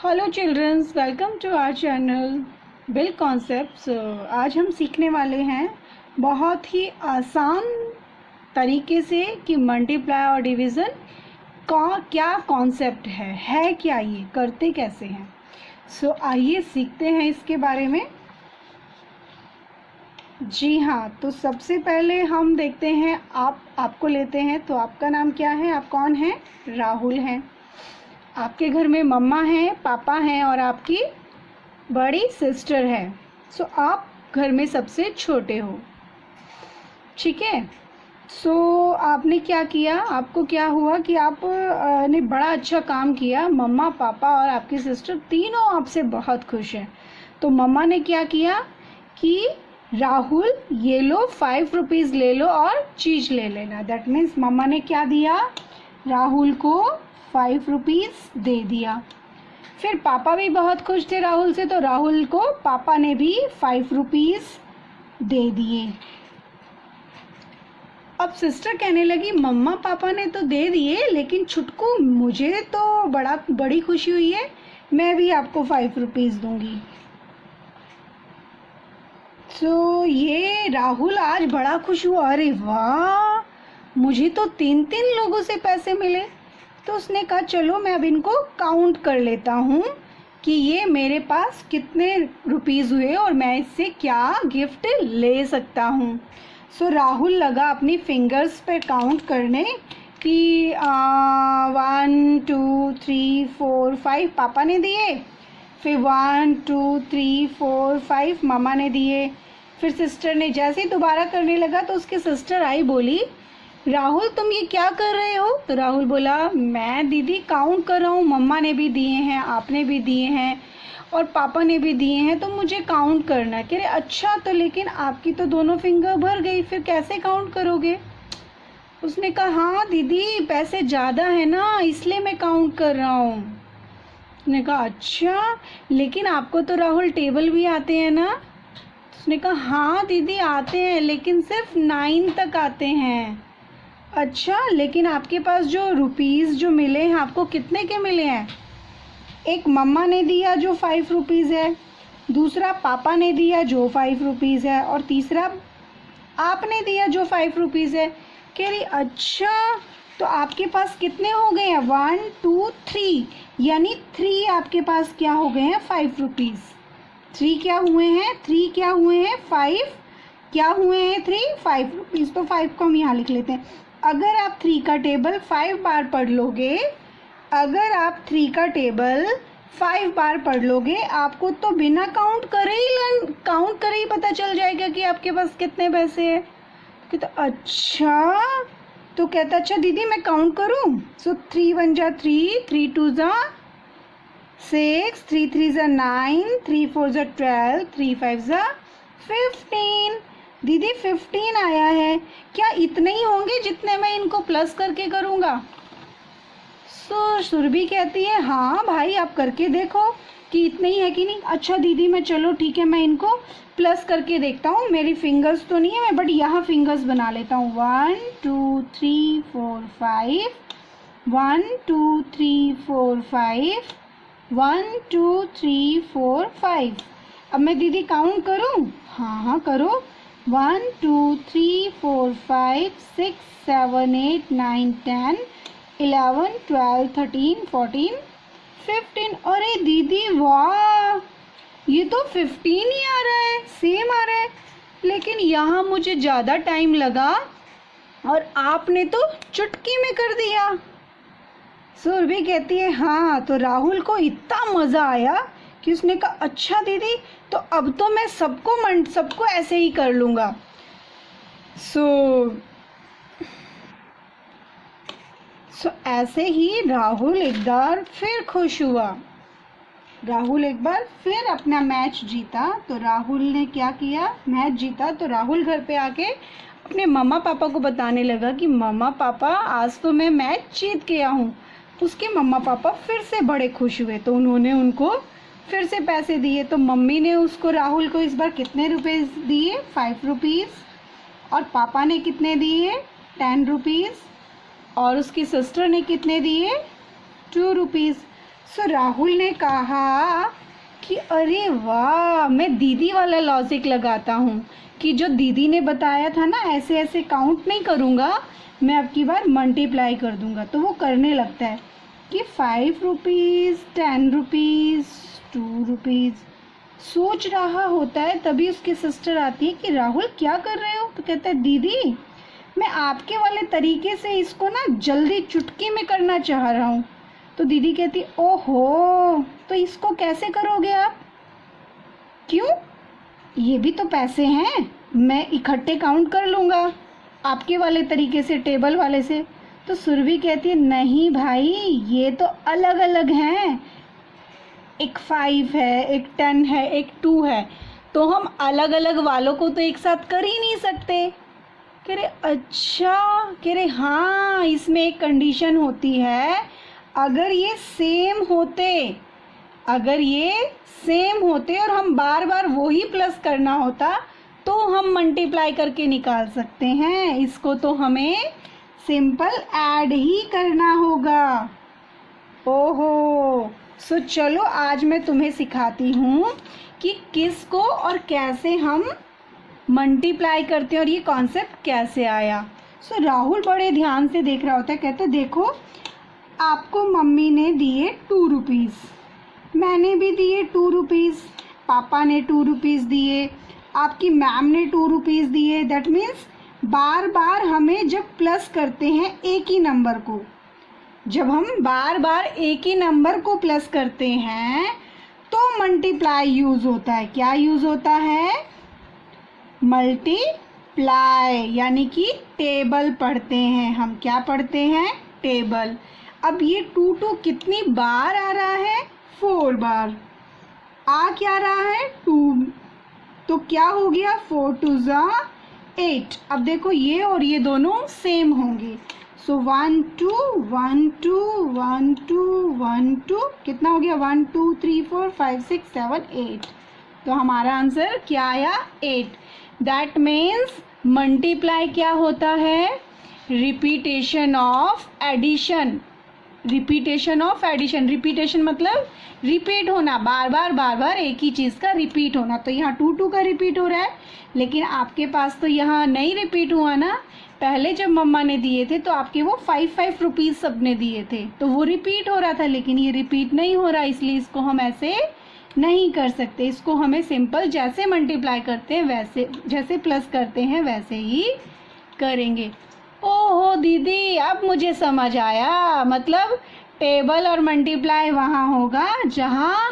Hello childrens, welcome to our channel Bill concepts. आज हम सीखने वाले हैं बहुत ही आसान तरीके से कि मल्टीप्लाई और डिवीज़न का क्या कॉन्सेप्ट है क्या, ये करते कैसे हैं। आइए सीखते हैं इसके बारे में। जी हाँ, तो सबसे पहले हम देखते हैं, आपको लेते हैं। तो आपका नाम क्या है, आप कौन हैं? राहुल हैं। आपके घर में मम्मा हैं, पापा हैं और आपकी बड़ी सिस्टर है। आप घर में सबसे छोटे हो, ठीक है। आपने क्या किया, आपको क्या हुआ कि आप ने बड़ा अच्छा काम किया। मम्मा, पापा और आपकी सिस्टर तीनों आपसे बहुत खुश हैं। तो मम्मा ने क्या किया कि राहुल ये लो 5 रुपीज़ ले लो और चीज़ ले लेना। दैट मीन्स मम्मा ने क्या दिया, राहुल को 5 रुपीज़ दे दिया। फिर पापा भी बहुत खुश थे राहुल से, तो राहुल को पापा ने भी 5 रुपीज़ दे दिए। अब सिस्टर कहने लगी, मम्मा पापा ने तो दे दिए, लेकिन छुटकू मुझे तो बड़ी खुशी हुई है, मैं भी आपको 5 रुपीज़ दूंगी। ये राहुल आज बड़ा खुश हुआ, अरे वाह, मुझे तो 3 लोगों से पैसे मिले। तो उसने कहा चलो मैं अब इनको काउंट कर लेता हूँ कि ये मेरे पास कितने रुपीज़ हुए और मैं इससे क्या गिफ्ट ले सकता हूँ। राहुल लगा अपनी फिंगर्स पे काउंट करने कि 1 2 3 4 5 पापा ने दिए, फिर 1 2 3 4 5 मामा ने दिए। फिर सिस्टर ने जैसे ही दोबारा करने लगा तो उसकी सिस्टर आई, बोली राहुल तुम ये क्या कर रहे हो? तो राहुल बोला, मैं दीदी काउंट कर रहा हूँ, मम्मा ने भी दिए हैं, आपने भी दिए हैं और पापा ने भी दिए हैं, तो मुझे काउंट करना है। कह रहे अच्छा, तो लेकिन आपकी तो दोनों फिंगर भर गई, फिर कैसे काउंट करोगे? उसने कहा हाँ दीदी, पैसे ज़्यादा है ना, इसलिए मैं काउंट कर रहा हूँ। उसने कहा अच्छा, लेकिन आपको तो राहुल टेबल भी आते हैं ना? उसने कहा हाँ दीदी आते हैं, लेकिन सिर्फ 9 तक आते हैं। अच्छा, लेकिन आपके पास जो रुपीज़ जो मिले हैं, आपको कितने के मिले हैं? एक मम्मा ने दिया जो 5 रुपीज़ है, दूसरा पापा ने दिया जो 5 रुपीज़ है और तीसरा आपने दिया जो 5 रुपीज़ है। कह रही अच्छा, तो आपके पास कितने हो गए हैं? 1 2 3, यानी 3 आपके पास क्या हो गए हैं? 5 रुपीज़। 3 क्या हुए हैं? 3 क्या हुए हैं? 5 क्या हुए हैं? 3 5 रुपीज़। तो 5 को हम यहाँ लिख लेते हैं। अगर आप 3 का टेबल 5 बार पढ़ लोगे, अगर आप 3 का टेबल 5 बार पढ़ लोगे, आपको तो बिना काउंट करे ही पता चल जाएगा कि आपके पास कितने पैसे हैं। कहता अच्छा, तो कहता अच्छा दीदी मैं काउंट करूं? 3 1 जा 3, 3 2 जा 6, 3 3 जा 9, 3 4 जा 12, 3 5 जा 15। दीदी 15 आया है, क्या इतने ही होंगे जितने मैं इनको प्लस करके करूँगा? सुरभि कहती है हाँ भाई, आप करके देखो कि इतने ही है कि नहीं। अच्छा दीदी मैं, चलो ठीक है, मैं इनको प्लस करके देखता हूँ। मेरी फिंगर्स तो नहीं है, मैं बट यहाँ फिंगर्स बना लेता हूँ। 1 2 3 4 5, 1 2 3 4 5, 1 2 3 4 5। अब मैं दीदी काउंट करूँ? हाँ करो। 1 2 3 4 5 6 7 8 9 10 11 12 13 14 15। अरे दीदी वाह, ये तो 15 ही आ रहा है, सेम आ रहा है, लेकिन यहाँ मुझे ज़्यादा टाइम लगा और आपने तो चुटकी में कर दिया। सुरभि कहती है हाँ, तो राहुल को इतना मज़ा आया कि उसने कहा अच्छा दीदी, तो अब तो मैं सबको ऐसे ही कर लूँगा। ऐसे ही राहुल एक बार फिर खुश हुआ। राहुल एक बार फिर अपना मैच जीता। तो राहुल ने क्या किया, मैच जीता तो राहुल घर पे आके अपने मम्मा पापा को बताने लगा कि मम्मा पापा आज तो मैं मैच जीत के आया हूँ। उसके मम्मा पापा फिर से बड़े खुश हुए, तो उन्होंने उनको फिर से पैसे दिए। तो मम्मी ने उसको, राहुल को इस बार कितने रुपए दिए? 5 रुपीज़। और पापा ने कितने दिए? 10 रुपीज़। और उसकी सिस्टर ने कितने दिए? 2 रुपीज़। सो राहुल ने कहा कि अरे वाह, मैं दीदी वाला लॉजिक लगाता हूँ कि जो दीदी ने बताया था ना, ऐसे ऐसे काउंट नहीं करूँगा, मैं अब की बार मल्टीप्लाई कर दूँगा। तो वो करने लगता है कि 5 रुपीज़, 10 रुपीज़, 2 रुपीज़। सोच रहा होता है, तभी उसकी सिस्टर आती है कि राहुल क्या कर रहे हो? तो कहता है दीदी, मैं आपके वाले तरीके से इसको ना जल्दी चुटकी में करना चाह रहा हूँ। तो दीदी कहती ओहो, तो इसको कैसे करोगे आप? क्यों? ये भी तो पैसे हैं, मैं इकट्ठे काउंट कर लूँगा आपके वाले तरीके से, टेबल वाले से। तो सुरभि कहती है नहीं भाई, ये तो अलग अलग हैं, एक 5 है, एक 10 है, एक 2 है, तो हम अलग अलग वालों को तो एक साथ कर ही नहीं सकते। कह रहे अच्छा, कह रहे हाँ, इसमें एक कंडीशन होती है, अगर ये सेम होते और हम बार बार वही प्लस करना होता तो हम मल्टीप्लाई करके निकाल सकते हैं, इसको तो हमें सिंपल ऐड ही करना होगा। ओहो, सो चलो आज मैं तुम्हें सिखाती हूँ कि किसको और कैसे हम मल्टीप्लाई करते हैं और ये कॉन्सेप्ट कैसे आया। सो राहुल बड़े ध्यान से देख रहा होता है, कहते देखो आपको मम्मी ने दिए 2 रुपीज़, मैंने भी दिए 2 रुपीज़, पापा ने 2 रुपीज़ दिए, आपकी मैम ने 2 रुपीज़ दिए। दैट मीन्स बार बार हमें जब प्लस करते हैं एक ही नंबर को, जब हम बार बार एक ही नंबर को प्लस करते हैं तो मल्टीप्लाई यूज़ होता है। क्या यूज़ होता है? मल्टीप्लाई, यानी कि टेबल पढ़ते हैं हम। क्या पढ़ते हैं? टेबल। अब ये 2 कितनी बार आ रहा है? 4 बार। आ क्या रहा है? 2। तो क्या हो गया? 4 2 8। अब देखो ये और ये दोनों सेम होंगे। सो 1 2 1 2 1 2 1 2, कितना हो गया? 1 2 3 4 5 6 7 8। तो हमारा आंसर क्या आया? 8। दैट मीन्स मल्टीप्लाई क्या होता है? Repetition of addition. Repetition of addition. Repetition मतलब रिपीट होना, बार बार एक ही चीज़ का रिपीट होना। तो यहाँ 2 का रिपीट हो रहा है, लेकिन आपके पास तो यहाँ नहीं रिपीट हुआ ना। पहले जब मम्मा ने दिए थे तो आपके वो 5 रुपीज़ सब ने दिए थे, तो वो रिपीट हो रहा था, लेकिन ये रिपीट नहीं हो रहा, इसलिए इसको हम ऐसे नहीं कर सकते। इसको हमें सिंपल जैसे मल्टीप्लाई करते हैं वैसे, जैसे प्लस करते हैं वैसे ही करेंगे। ओहो दीदी, अब मुझे समझ आया, मतलब टेबल और मल्टीप्लाई वहाँ होगा जहाँ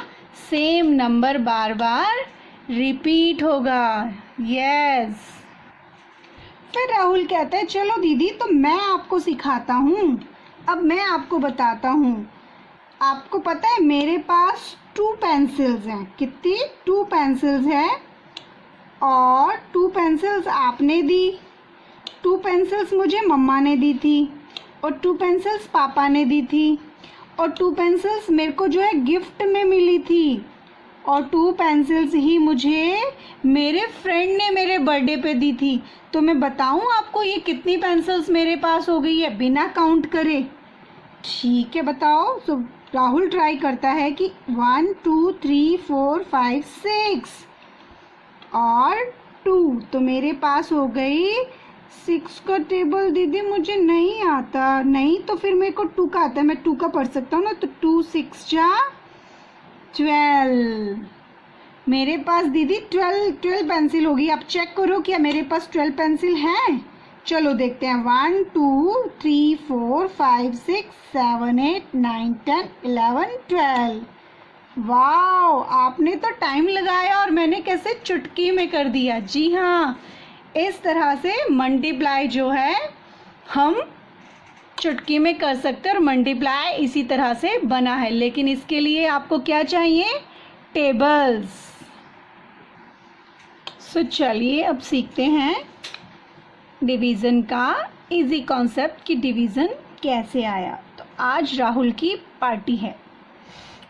सेम नंबर बार बार रिपीट होगा। यस। फिर राहुल कहता है चलो दीदी, तो मैं आपको सिखाता हूँ, अब मैं आपको बताता हूँ। आपको पता है मेरे पास 2 पेंसिल्स हैं। कितनी? 2 पेंसिल्स हैं, और 2 पेंसिल्स आपने दी, 2 पेंसिल्स मुझे मम्मा ने दी थी, और 2 पेंसिल्स पापा ने दी थी, और 2 पेंसिल्स मेरे को जो है गिफ्ट में मिली थी, और 2 पेंसिल्स ही मुझे मेरे फ्रेंड ने मेरे बर्थडे पे दी थी। तो मैं बताऊं आपको ये कितनी पेंसिल्स मेरे पास हो गई है बिना काउंट करे? ठीक है, बताओ। सो राहुल ट्राई करता है कि 1 2 3 4 5 6 और 2, तो मेरे पास हो गई 6 का टेबल। दीदी मुझे नहीं आता। नहीं तो फिर मेरे को 2 का आता है, मैं 2 का पढ़ सकता हूँ ना। तो 2 6 जा 12। मेरे पास दीदी 12 पेंसिल होगी। आप चेक करो क्या मेरे पास 12 पेंसिल हैं? चलो देखते हैं। 1 2 3 4 5 6 7 8 9 10 11 12। वाओ, आपने तो टाइम लगाया और मैंने कैसे चुटकी में कर दिया। जी हाँ, इस तरह से मल्टीप्लाई जो है हम चुटकी में कर सकते हैं, और मल्टीप्लाई इसी तरह से बना है। लेकिन इसके लिए आपको क्या चाहिए? टेबल्स। सो चलिए अब सीखते हैं डिवीज़न का इजी कॉन्सेप्ट कि डिवीज़न कैसे आया। तो आज राहुल की पार्टी है,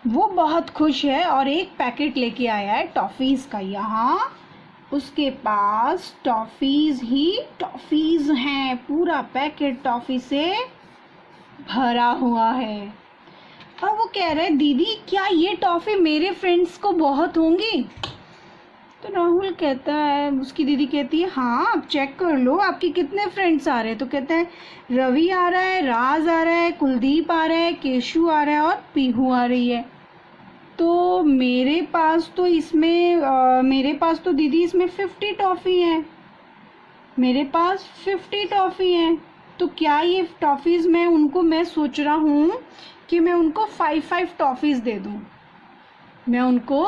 वो बहुत खुश है और एक पैकेट लेके आया है टॉफ़ीज़ का। यहाँ उसके पास टॉफ़ीज़ ही टॉफ़ीज़ हैं, पूरा पैकेट टॉफ़ी से भरा हुआ है। और वो कह रहा है दीदी क्या ये टॉफ़ी मेरे फ्रेंड्स को बहुत होंगी। तो राहुल कहता है, उसकी दीदी कहती है हाँ आप चेक कर लो आपके कितने फ्रेंड्स आ रहे हैं। तो कहता है रवि आ रहा है, राज आ रहा है, कुलदीप आ रहा है, केशु आ रहा है और पीहू आ रही है। तो मेरे पास तो दीदी इसमें 50 टॉफ़ी हैं, मेरे पास 50 टॉफ़ी हैं। तो क्या ये टॉफ़ीज़ मैं सोच रहा हूँ कि मैं उनको 5 टॉफ़ीज़ दे दूँ। मैं उनको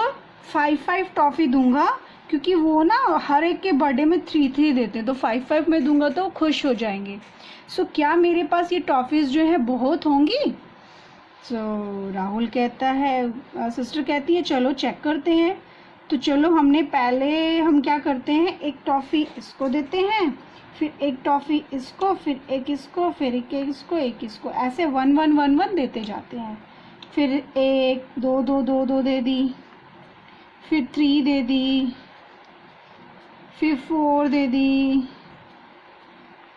5 टॉफ़ी दूंगा क्योंकि वो ना हर एक के बर्थडे में 3 देते हैं, तो 5 मैं दूंगा तो खुश हो जाएंगे। सो क्या मेरे पास ये टॉफ़ीज़ जो है बहुत होंगी। सो राहुल कहता है, सिस्टर कहती है चलो चेक करते हैं। तो चलो हम क्या करते हैं, एक टॉफ़ी इसको देते हैं, फिर एक टॉफ़ी इसको, फिर एक इसको, फिर एक इसको, एक इसको, ऐसे 1 देते जाते हैं। फिर 1 2 2 2 2 दे दी, फिर 3 दे दी, फिर 4 दे दी।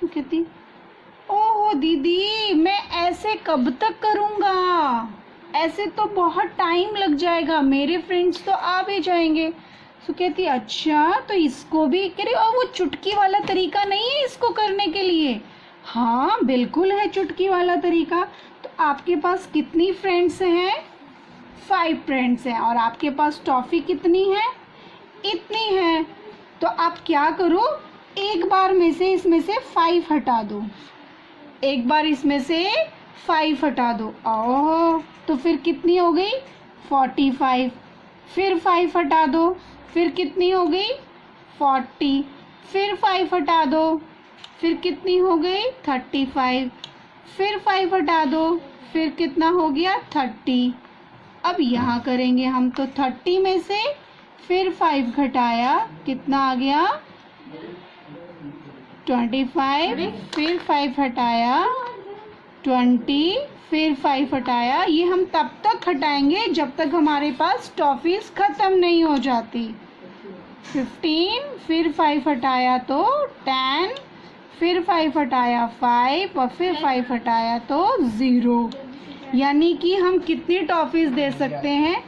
कहती ओह दीदी मैं ऐसे कब तक करूँगा, ऐसे तो बहुत टाइम लग जाएगा, मेरे फ्रेंड्स तो आ भी जाएंगे। तो कहती अच्छा तो इसको भी कह रही, और वो चुटकी वाला तरीका नहीं है इसको करने के लिए। हाँ बिल्कुल है चुटकी वाला तरीका। तो आपके पास कितनी फ्रेंड्स हैं, 5 फ्रेंड्स हैं, और आपके पास टॉफ़ी कितनी है, इतनी है। तो आप क्या करो, एक बार में से इसमें से 5 हटा दो, एक बार इसमें से 5 हटा दो। ओह तो फिर कितनी हो गई 45। फिर 5 हटा दो, फिर कितनी हो गई 40। फिर 5 हटा दो, फिर कितनी हो गई 35। फिर 5 हटा दो, फिर कितना हो गया 30। अब यहाँ करेंगे हम, तो 30 में से फिर 5 घटाया, कितना आ गया 25। फिर 5 हटाया 20, फिर 5 हटाया। ये हम तब तक हटाएंगे जब तक हमारे पास टॉफ़ीज़ ख़त्म नहीं हो जाती। 15, फिर 5 हटाया तो 10, फिर 5 हटाया 5, और फिर 5 हटाया तो 0। यानी कि हम कितनी टॉफ़ीज़ दे सकते हैं।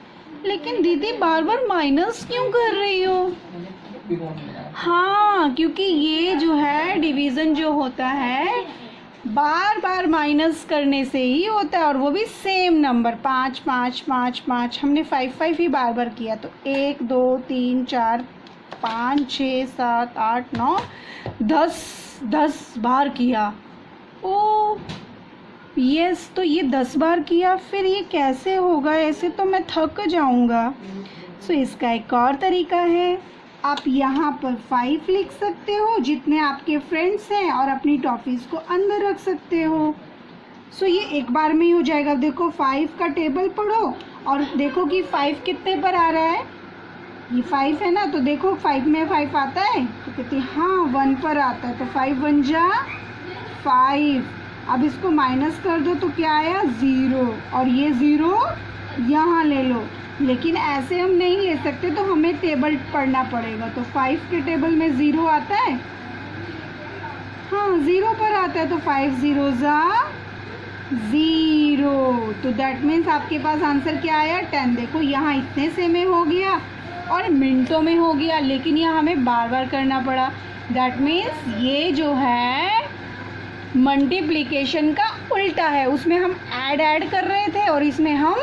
लेकिन दीदी बार बार माइनस क्यों कर रही हो। हाँ क्योंकि ये जो है डिवीज़न जो होता है बार बार माइनस करने से ही होता है, और वो भी सेम नंबर 5 5 5 5। हमने 5 ही बार बार किया, तो 1 2 3 4 5 6 7 8 9 10 बार किया। ओ यस, तो ये 10 बार किया, फिर ये कैसे होगा, ऐसे तो मैं थक जाऊंगा। सो इसका एक और तरीका है, आप यहाँ पर 5 लिख सकते हो जितने आपके फ्रेंड्स हैं, और अपनी टॉफ़ीज़ को अंदर रख सकते हो। सो ये एक बार में ही हो जाएगा। देखो 5 का टेबल पढ़ो और देखो कि 5 कितने पर आ रहा है। ये 5 है ना, तो देखो 5 में 5 आता है, तो कहती है हाँ 1 पर आता है, तो 5 1 जा 5। अब इसको माइनस कर दो तो क्या आया 0, और ये 0 यहाँ ले लो। लेकिन ऐसे हम नहीं ले सकते, तो हमें टेबल पढ़ना पड़ेगा। तो 5 के टेबल में 0 आता है, हाँ 0 पर आता है, तो 5 0 जा 0। तो दैट मीन्स आपके पास आंसर क्या आया 10। देखो यहाँ इतने से में हो गया और मिनटों में हो गया, लेकिन यहाँ हमें बार बार करना पड़ा। दैट मीन्स ये जो है मल्टीप्लिकेशन का उल्टा है, उसमें हम ऐड कर रहे थे और इसमें हम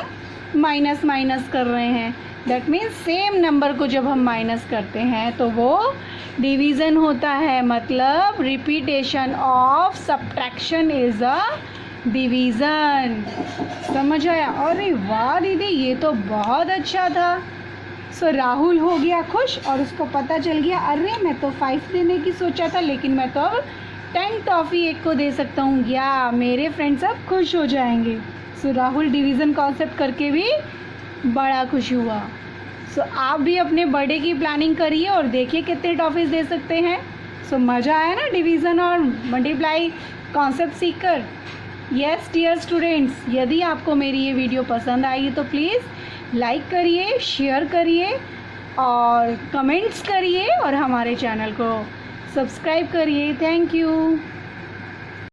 माइनस कर रहे हैं। दैट मीन्स सेम नंबर को जब हम माइनस करते हैं तो वो डिवीज़न होता है, मतलब repetition of subtraction is a division. समझ आया? अरे वाह दीदी ये तो बहुत अच्छा था। सो राहुल हो गया खुश और उसको पता चल गया अरे मैं तो 5 देने की सोचा था, लेकिन मैं तो अब 10 टॉफ़ी एक को दे सकता हूँ, या मेरे फ्रेंड्स सब खुश हो जाएंगे। सो राहुल डिवीज़न कॉन्सेप्ट करके भी बड़ा खुश हुआ। सो आप भी अपने बर्थडे की प्लानिंग करिए और देखिए कितने टॉफ़ीज़ दे सकते हैं। सो मज़ा आया ना डिवीज़न और मल्टीप्लाई कॉन्सेप्ट सीखकर। यस डियर स्टूडेंट्स, यदि आपको मेरी ये वीडियो पसंद आई तो प्लीज़ लाइक करिए, शेयर करिए और कमेंट्स करिए और हमारे चैनल को सब्सक्राइब करिए। Thank you.